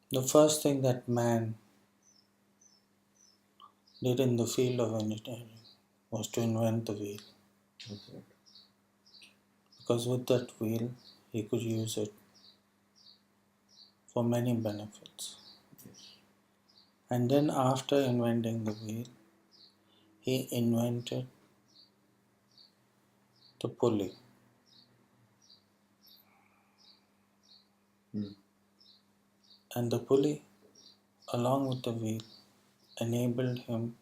The first thing that man did in the field of engineering was to invent the wheel. Okay. Because with that wheel, he could use it for many benefits. Yes. And then, after inventing the wheel, he invented the pulley. Hmm. And the pulley, along with the wheel, enabled him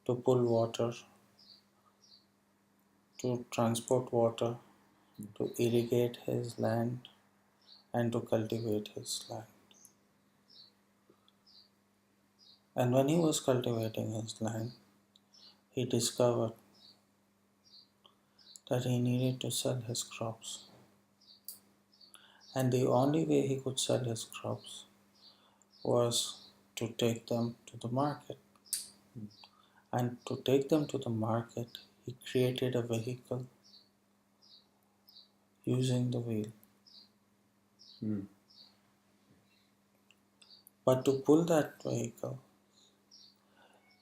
to pull water, to transport water, to irrigate his land, and to cultivate his land. And when he was cultivating his land, he discovered that he needed to sell his crops. And the only way he could sell his crops was to take them to the market. And to take them to the market, he created a vehicle using the wheel. Hmm. But to pull that vehicle,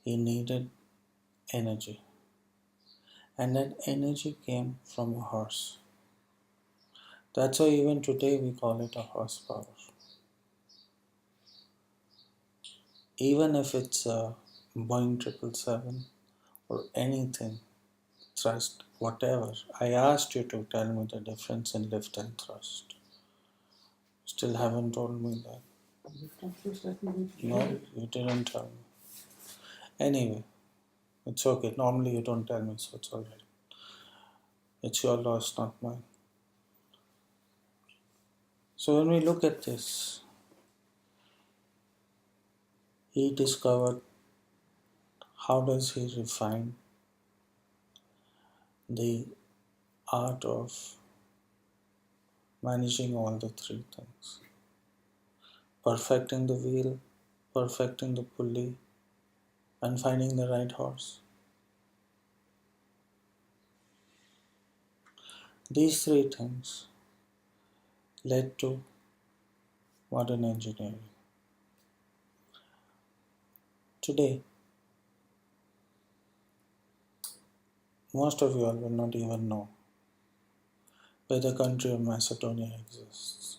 he needed energy. And that energy came from a horse. That's why even today we call it a horsepower. Even if it's a Boeing 777 or anything, thrust, whatever. I asked you to tell me the difference in lift and thrust. Still haven't told me that. No, you didn't tell me. Anyway, it's okay. Normally you don't tell me, so it's alright. It's your loss, not mine. So when we look at this, he discovered how does he refine the art of managing all the three things. Perfecting the wheel, perfecting the pulley, and finding the right horse. These three things led to modern engineering. Today, most of you all will not even know where the country of Macedonia exists.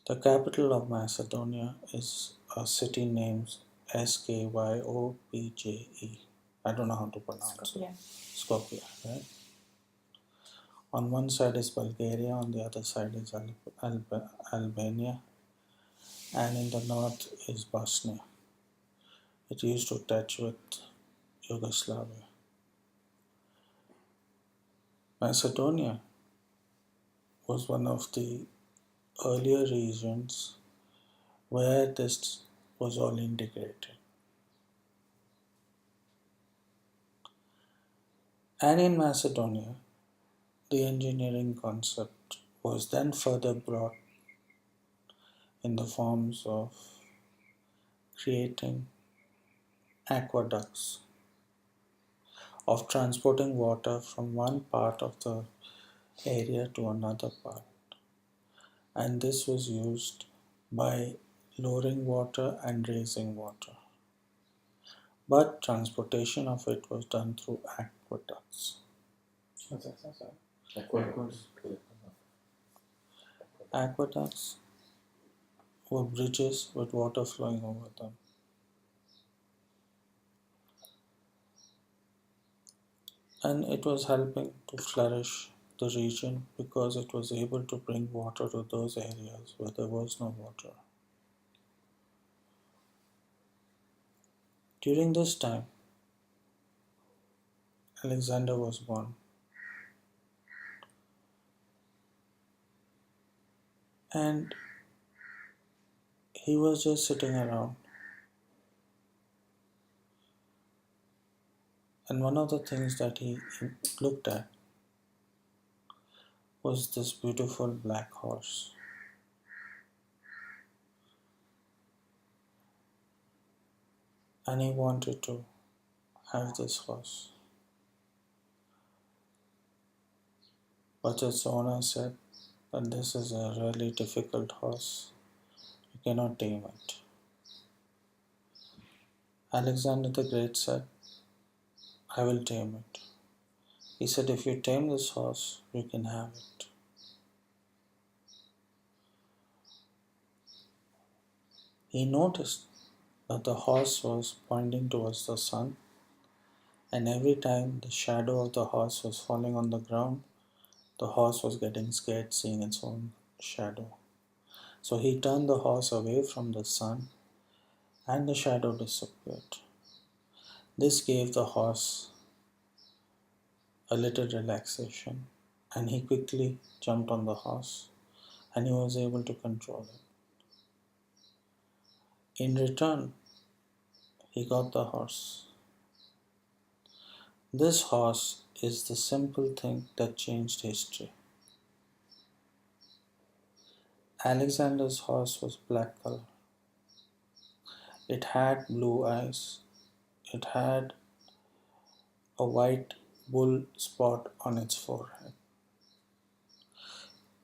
The capital of Macedonia is a city named Skyopje. I don't know how to pronounce it. Skopje, right? On one side is Bulgaria, on the other side is Albania, and in the north is Bosnia. It used to touch with Yugoslavia. Macedonia was one of the earlier regions where this was all integrated. And in Macedonia, the engineering concept was then further brought in the forms of creating aqueducts, of transporting water from one part of the area to another part. And this was used by lowering water and raising water. But transportation of it was done through aqueducts. Aqueducts were bridges with water flowing over them. And it was helping to flourish the region because it was able to bring water to those areas where there was no water. During this time, Alexander was born. And he was just sitting around. And one of the things that he looked at was this beautiful black horse. And he wanted to have this horse. But its owner said, that this is a really difficult horse. You cannot tame it. Alexander the Great said, I will tame it. He said, if you tame this horse, you can have it. He noticed that the horse was pointing towards the sun, and every time the shadow of the horse was falling on the ground, the horse was getting scared seeing its own shadow. So he turned the horse away from the sun, and the shadow disappeared. This gave the horse a little relaxation, and he quickly jumped on the horse, and he was able to control it. In return, he got the horse. This horse is the simple thing that changed history. Alexander's horse was black color. It had blue eyes. It had a white bull spot on its forehead.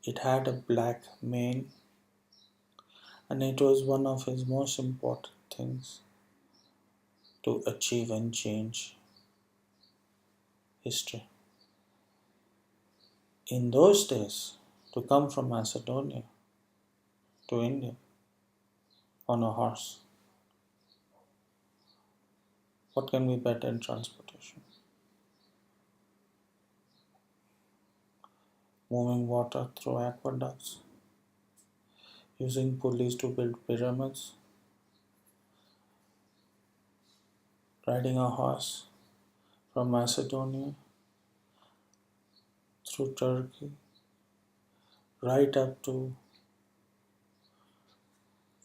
It had a black mane, and it was one of his most important things to achieve and change history. In those days, to come from Macedonia to India on a horse, what can be better in transportation? Moving water through aqueducts, using pulleys to build pyramids, riding a horse from Macedonia through Turkey, right up to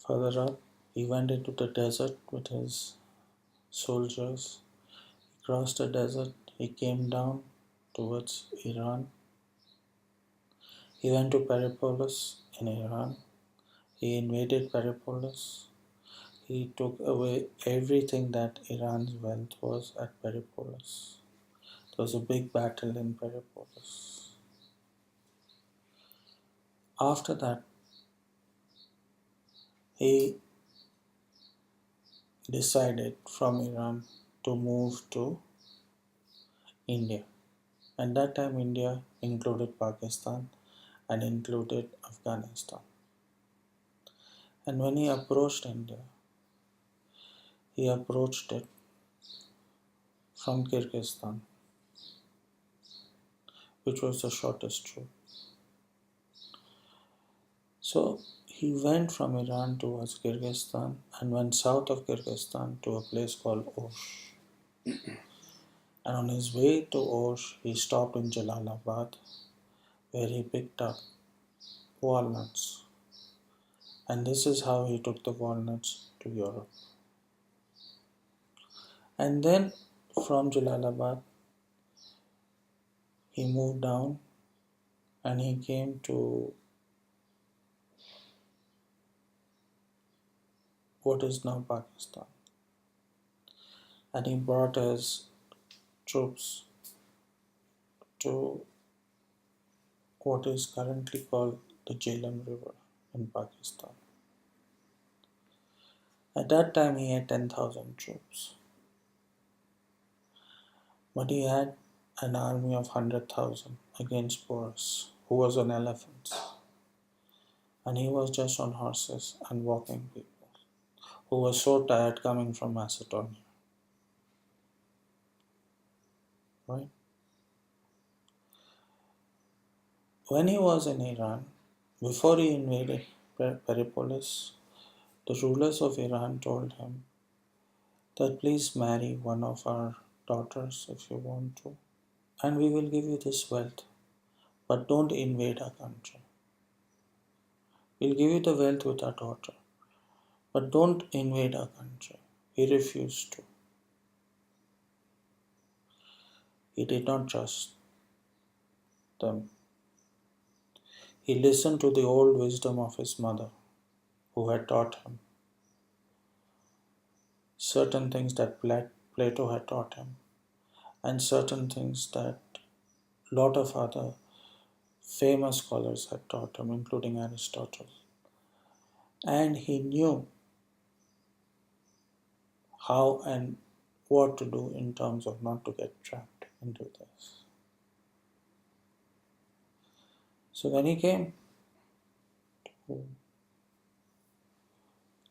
further up. He went into the desert with his soldiers. He crossed the desert. He came down towards Iran. He went to Peripolis in Iran. He invaded Peripolis. He took away everything that Iran's wealth was at Peripolis. There was a big battle in Peripolis. After that, he decided from Iran to move to India. At that time, India included Pakistan and included Afghanistan. And when he approached India, he approached it from Kyrgyzstan, which was the shortest route. So he went from Iran towards Kyrgyzstan and went south of Kyrgyzstan to a place called Osh. And on his way to Osh, he stopped in Jalalabad, where he picked up walnuts. And this is how he took the walnuts to Europe. And then from Jalalabad, he moved down and he came to what is now Pakistan. And he brought his troops to what is currently called the Jhelum River in Pakistan. At that time, he had 10,000 troops, but he had an army of 100,000 against Porus, who was on elephants, and he was just on horses and walking people, who were so tired coming from Macedonia. Right? When he was in Iran, before he invaded Peripolis, the rulers of Iran told him that please marry one of our daughters if you want to, and we will give you this wealth, but don't invade our country. We'll give you the wealth with our daughter, but don't invade our country. He refused to. He did not trust them. He listened to the old wisdom of his mother, who had taught him certain things that Plato had taught him, and certain things that a lot of other famous scholars had taught him, including Aristotle. And he knew how and what to do in terms of not to get trapped into this. So when he came to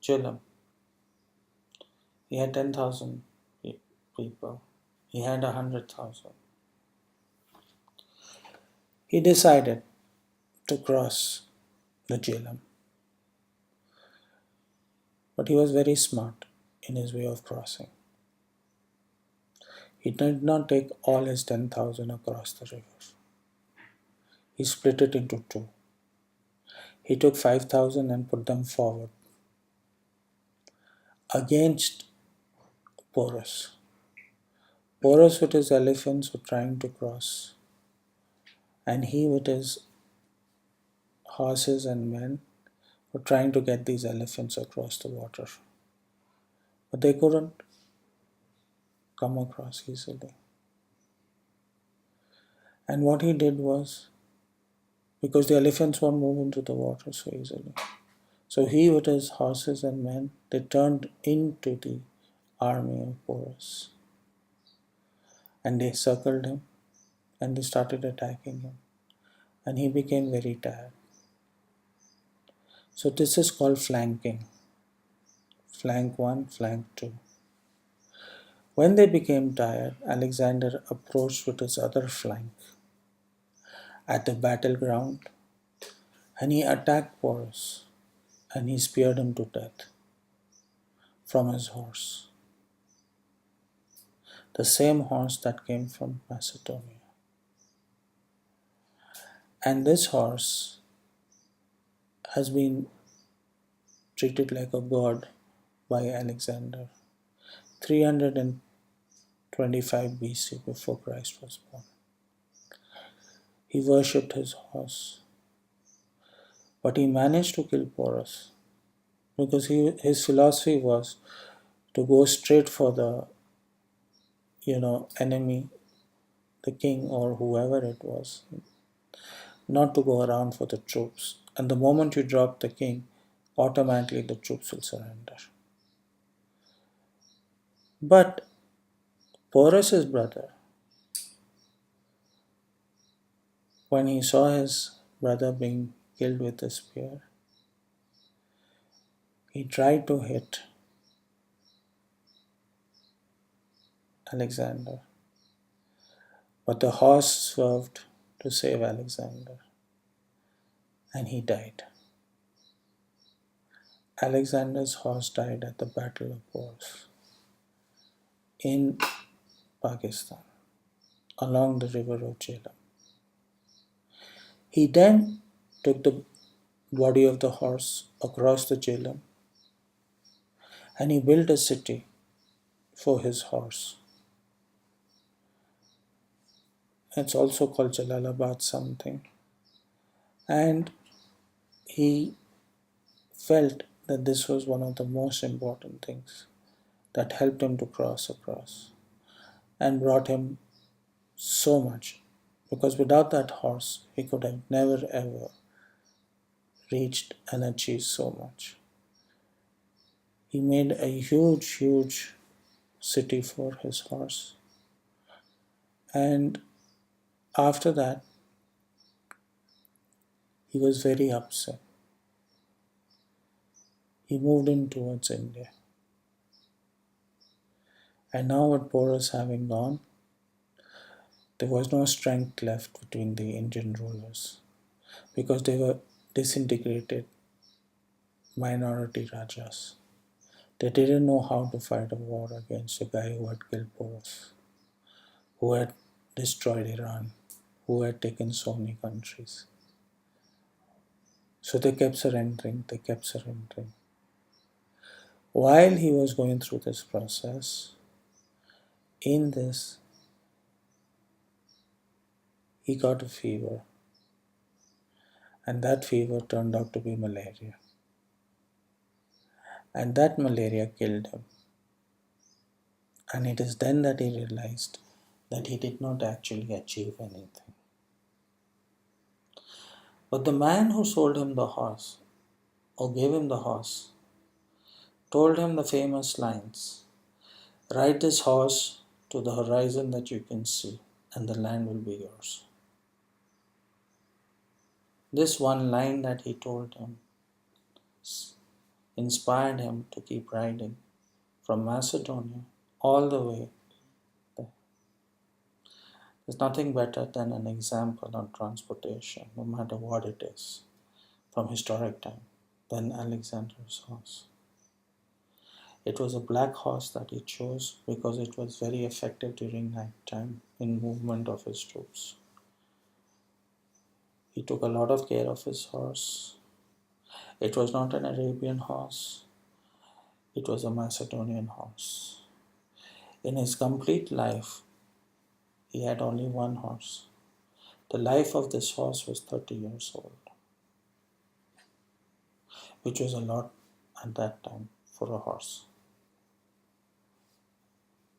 Jhelum, he had 10,000 people. He had 100,000. He decided to cross the Jhelum. But he was very smart in his way of crossing. He did not take all his 10,000 across the river. He split it into two. He took 5,000 and put them forward against Porus. Porus with his elephants were trying to cross, and he with his horses and men were trying to get these elephants across the water. But they couldn't come across easily. And what he did was, because the elephants won't move into the water so easily, so he with his horses and men, they turned into the army of Porus. And they circled him and they started attacking him. And he became very tired. So this is called flanking. Flank 1, flank 2. When they became tired, Alexander approached with his other flank at the battleground and he attacked Porus and he speared him to death from his horse. The same horse that came from Macedonia. And this horse has been treated like a god by Alexander 325 BC, before Christ was born. He worshipped his horse. But he managed to kill Porus because his philosophy was to go straight for the enemy, the king or whoever it was, not to go around for the troops. And the moment you drop the king, automatically the troops will surrender. But Porus's brother, when he saw his brother being killed with a spear, he tried to hit Alexander. But the horse swerved to save Alexander, and he died. Alexander's horse died at the Battle of Porus in Pakistan, along the river of Jhelum. He then took the body of the horse across the Jhelum and he built a city for his horse. It's also called Jalalabad something. And he felt that this was one of the most important things that helped him to cross across and brought him so much, because without that horse he could have never ever reached and achieved so much. He made a huge city for his horse, and after that he was very upset. He moved in towards India, and now with Porus having gone, there was no strength left between the Indian rulers because they were disintegrated minority rajas. They didn't know how to fight a war against a guy who had killed Porus, who had destroyed Iran, who had taken so many countries. So they kept surrendering. While he was going through this process, in this, he got a fever. And that fever turned out to be malaria. And that malaria killed him. And it is then that he realized that he did not actually achieve anything. But the man who sold him the horse, or gave him the horse, told him the famous lines: "Ride this horse to the horizon that you can see, and the land will be yours." This one line that he told him inspired him to keep riding from Macedonia all the way there. There's nothing better than an example on transportation, no matter what it is, from historic time, than Alexander's horse. It was a black horse that he chose because it was very effective during night time in movement of his troops. He took a lot of care of his horse. It was not an Arabian horse, it was a Macedonian horse. In his complete life, he had only one horse. The life of this horse was 30 years old, which was a lot at that time for a horse.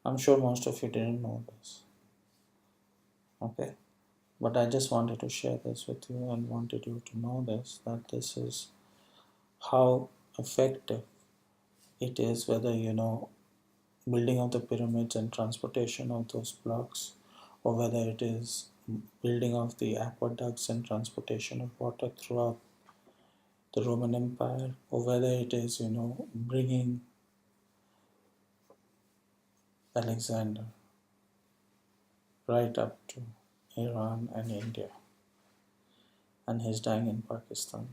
I'm sure most of you didn't know this. Okay? But I just wanted to share this with you and wanted you to know this, that this is how effective it is, whether building of the pyramids and transportation of those blocks, or whether it is building of the aqueducts and transportation of water throughout the Roman Empire, or whether it is, bringing Alexander right up to Iran and India, and his dying in Pakistan.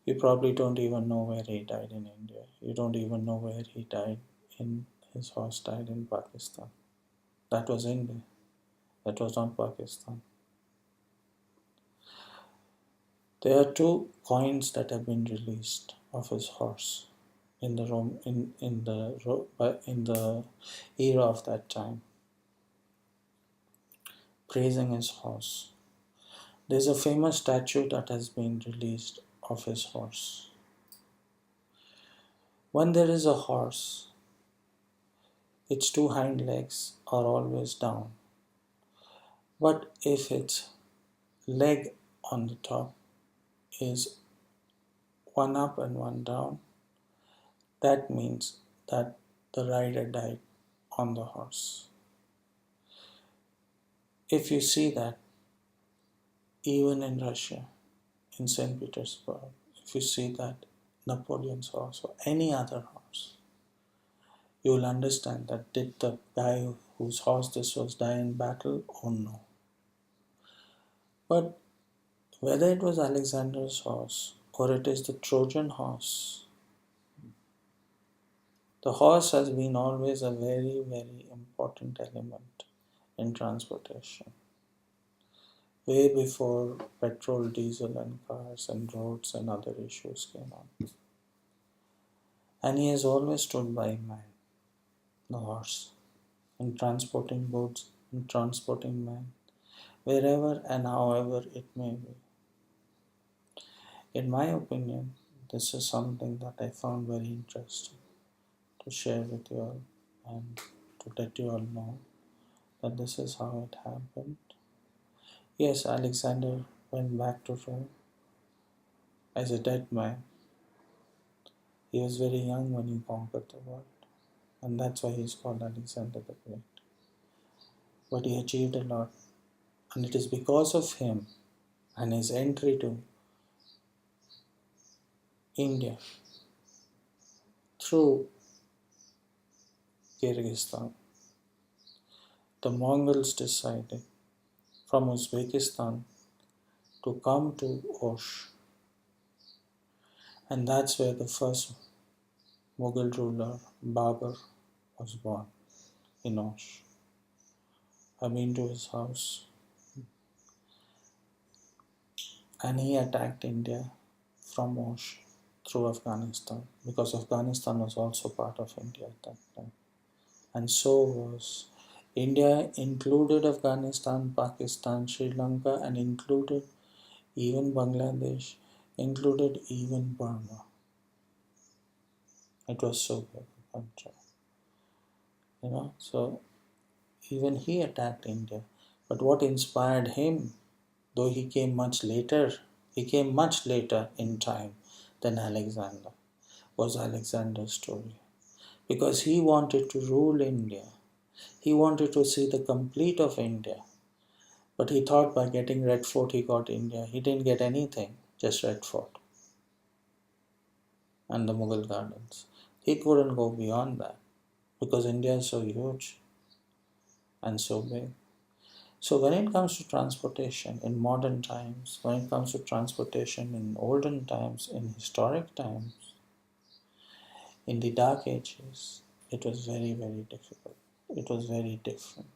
You probably don't even know where he died in India. You don't even know where he died his horse died in Pakistan. That was India. That was not Pakistan. There are two coins that have been released of his horse in the era of that time, praising his horse. There's a famous statue that has been released of his horse. When there is a horse, its two hind legs are always down. But if its leg on the top is one up and one down, that means that the rider died on the horse. If you see that, even in Russia, in St. Petersburg, if you see that Napoleon's horse or any other horse, you will understand that did the guy whose horse this was die in battle or no. But whether it was Alexander's horse or it is the Trojan horse, the horse has been always a very, very important element in transportation. Way before petrol, diesel, and cars and roads and other issues came on. And he has always stood by man, the horse, in transporting goods, in transporting man, wherever and however it may be. In my opinion, this is something that I found very interesting to share with you all and to let you all know that this is how it happened. Yes, Alexander went back to Rome as a dead man. He was very young when he conquered the world, and that's why he's called Alexander the Great. But he achieved a lot, and it is because of him and his entry to India through Kyrgyzstan. The Mongols decided from Uzbekistan to come to Osh, and that's where the first Mughal ruler Babur was born, in Osh. I've been to his house, and he attacked India from Osh through Afghanistan, because Afghanistan was also part of India at that time. And so was India, included Afghanistan, Pakistan, Sri Lanka, and included even Bangladesh, included even Burma. It was so big a country. So even he attacked India. But what inspired him, though he came much later in time than Alexander, was Alexander's story. Because he wanted to rule India. He wanted to see the complete of India. But he thought by getting Red Fort he got India. He didn't get anything, just Red Fort and the Mughal gardens. He couldn't go beyond that because India is so huge and so big. So when it comes to transportation in modern times, when it comes to transportation in olden times, in historic times, in the dark ages, it was very, very difficult. It was very different.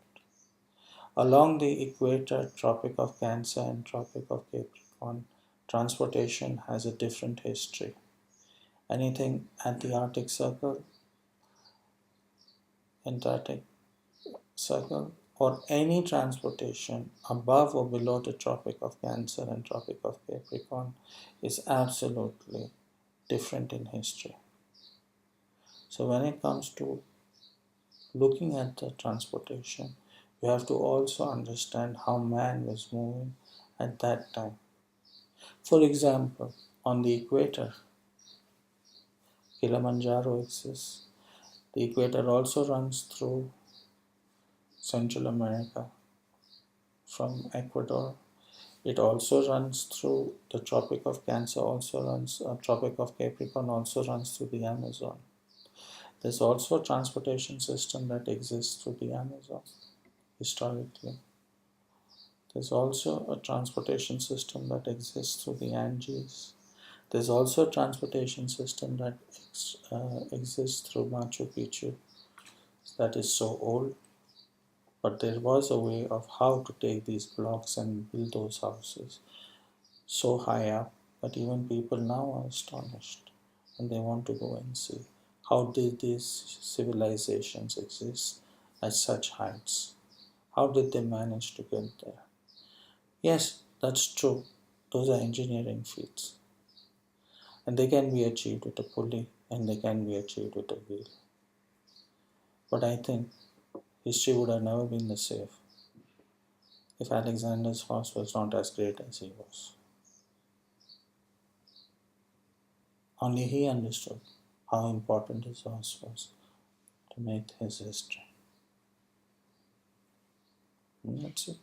Along the equator, Tropic of Cancer and Tropic of Capricorn, transportation has a different history. Anything at the Arctic Circle, Antarctic Circle, or any transportation above or below the Tropic of Cancer and Tropic of Capricorn is absolutely different in history. So when it comes to looking at the transportation, you have to also understand how man was moving at that time. For example, on the equator, Kilimanjaro exists. The equator also runs through Central America from Ecuador. It also runs through the Tropic of Cancer, Tropic of Capricorn also runs through the Amazon. There's also a transportation system that exists through the Amazon historically. There's also a transportation system that exists through the Andes. There's also a transportation system that exists through Machu Picchu that is so old, but there was a way of how to take these blocks and build those houses so high up that even people now are astonished and they want to go and see how did these civilizations exist at such heights. How did they manage to get there? Yes, that's true. Those are engineering feats. And they can be achieved with a pulley and they can be achieved with a wheel. But I think history would have never been the same if Alexander's horse was not as great as he was. Only he understood how important his horse was to make his history. And that's it.